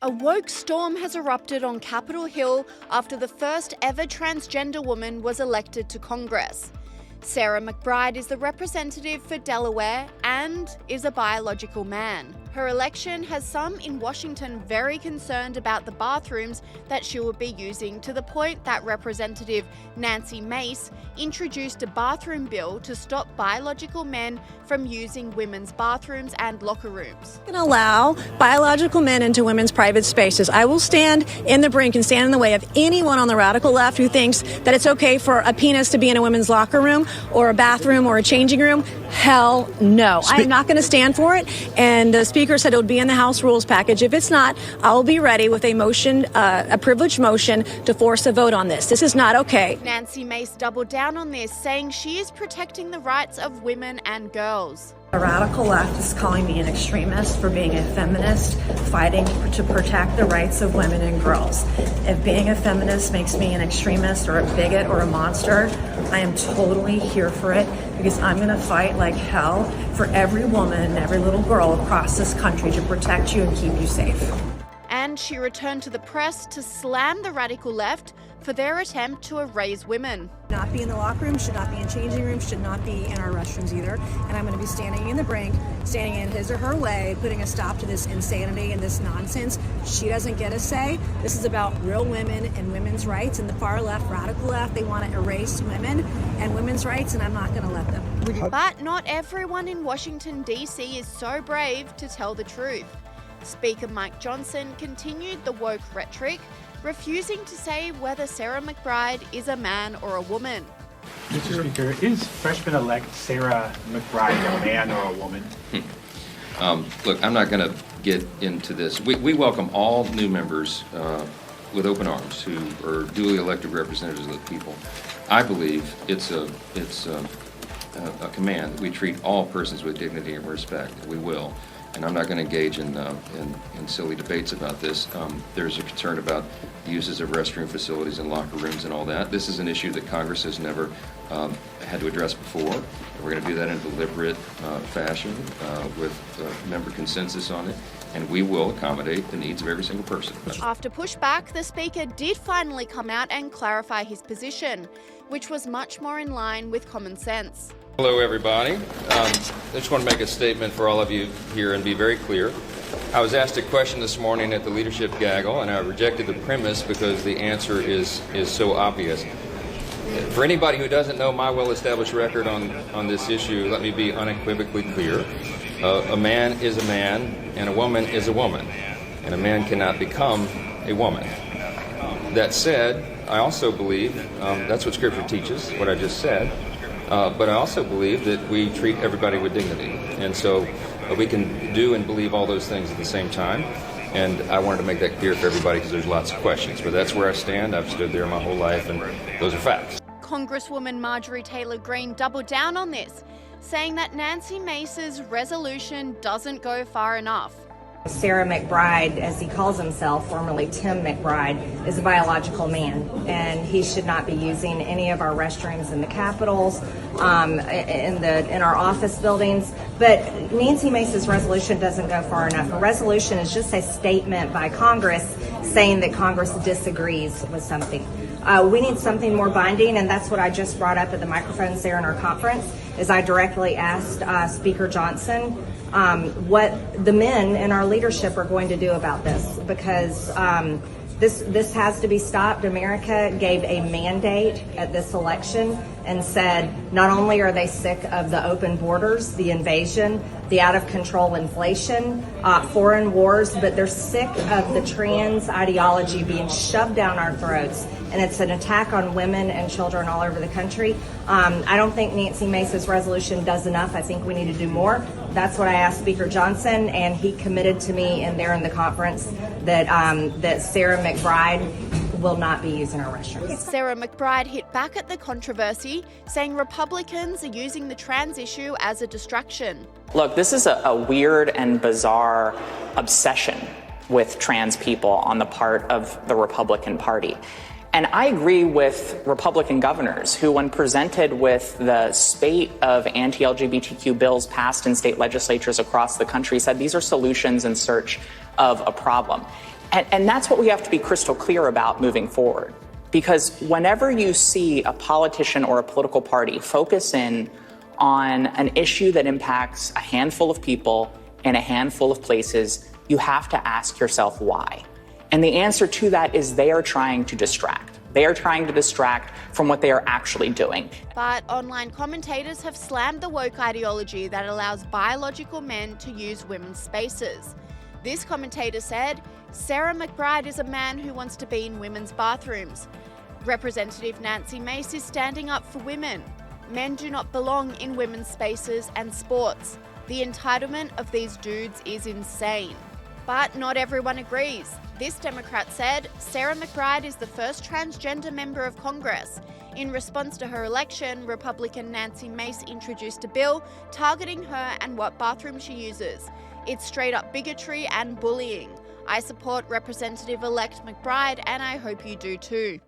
A woke storm has erupted on Capitol Hill after the first ever transgender woman was elected to Congress. Sarah McBride is the representative for Delaware and is a biological man. Her election has some in Washington very concerned about the bathrooms that she will be using, to the point that Representative Nancy Mace introduced a bathroom bill to stop biological men from using women's bathrooms and locker rooms. Can allow biological men into women's private spaces. I will stand in the brink and stand in the way of anyone on the radical left who thinks that it's okay for a penis to be in a women's locker room or a bathroom or a changing room. Hell no. I am not going to stand for it. And the Speaker said it would be in the House rules package. If it's not, I will be ready with a motion, a privileged motion, to force a vote on this. This is not okay. Nancy Mace doubled down on this, saying she is protecting the rights of women and girls. The radical left is calling me an extremist for being a feminist, fighting to protect the rights of women and girls. If being a feminist makes me an extremist or a bigot or a monster, I am totally here for it, because I'm going to fight like hell for every woman and every little girl across this country to protect you and keep you safe. And she returned to the press to slam the radical left for their attempt to erase women. Not be in the locker room, should not be in changing rooms, should not be in our restrooms either. And I'm going to be standing in the brink, standing in his or her way, putting a stop to this insanity and this nonsense. She doesn't get a say. This is about real women and women's rights. And the far left, radical left, they want to erase women and women's rights, and I'm not going to let them. But not everyone in Washington, D.C. is so brave to tell the truth. Speaker Mike Johnson continued the woke rhetoric, refusing to say whether Sarah McBride is a man or a woman. Mr. Speaker, is freshman-elect Sarah McBride a man or a woman? Look, I'm not going to get into this. We welcome all new members with open arms who are duly elected representatives of the people. I believe it's a command that we treat all persons with dignity and respect. We will. And I'm not going to engage in silly debates about this. There's a concern about uses of restroom facilities and locker rooms and all that. This is an issue that Congress has never had to address before. We're going to do that in a deliberate fashion with member consensus on it, and we will accommodate the needs of every single person. After pushback, the Speaker did finally come out and clarify his position, which was much more in line with common sense. Hello, everybody. I just want to make a statement for all of you here and be very clear. I was asked a question this morning at the leadership gaggle, and I rejected the premise because the answer is so obvious. For anybody who doesn't know my well-established record on this issue, let me be unequivocally clear. A man is a man, and a woman is a woman, and a man cannot become a woman. That said, I also believe, that's what Scripture teaches, what I just said, but I also believe that we treat everybody with dignity. And so we can do and believe all those things at the same time. And I wanted to make that clear for everybody because there's lots of questions. But that's where I stand. I've stood there my whole life, and those are facts. Congresswoman Marjorie Taylor Greene doubled down on this, saying that Nancy Mace's resolution doesn't go far enough. Sarah McBride, as he calls himself, formerly Tim McBride, is a biological man, and he should not be using any of our restrooms in the Capitals, in our office buildings. But Nancy Mace's resolution doesn't go far enough. A resolution is just a statement by Congress saying that Congress disagrees with something. We need something more binding, and that's what I just brought up at the microphones there in our conference, is I directly asked Speaker Johnson what the men in our leadership are going to do about this, because this has to be stopped. America gave a mandate at this election and said not only are they sick of the open borders, the invasion, the out-of-control inflation, foreign wars, but they're sick of the trans ideology being shoved down our throats. And it's an attack on women and children all over the country. I don't think Nancy Mace's resolution does enough. I think we need to do more. That's what I asked Speaker Johnson, and he committed to me in the conference that Sarah McBride will not be using our restrooms. Sarah McBride hit back at the controversy, saying Republicans are using the trans issue as a distraction. Look, this is a weird and bizarre obsession with trans people on the part of the Republican Party. And I agree with Republican governors who, when presented with the spate of anti-LGBTQ bills passed in state legislatures across the country, said these are solutions in search of a problem. And that's what we have to be crystal clear about moving forward. Because whenever you see a politician or a political party focus in on an issue that impacts a handful of people in a handful of places, you have to ask yourself why. And the answer to that is they are trying to distract. They are trying to distract from what they are actually doing. But online commentators have slammed the woke ideology that allows biological men to use women's spaces. This commentator said, Sarah McBride is a man who wants to be in women's bathrooms. Representative Nancy Mace is standing up for women. Men do not belong in women's spaces and sports. The entitlement of these dudes is insane. But not everyone agrees. This Democrat said Sarah McBride is the first transgender member of Congress. In response to her election, Republican Nancy Mace introduced a bill targeting her and what bathroom she uses. It's straight up bigotry and bullying. I support Representative-elect McBride, and I hope you do too.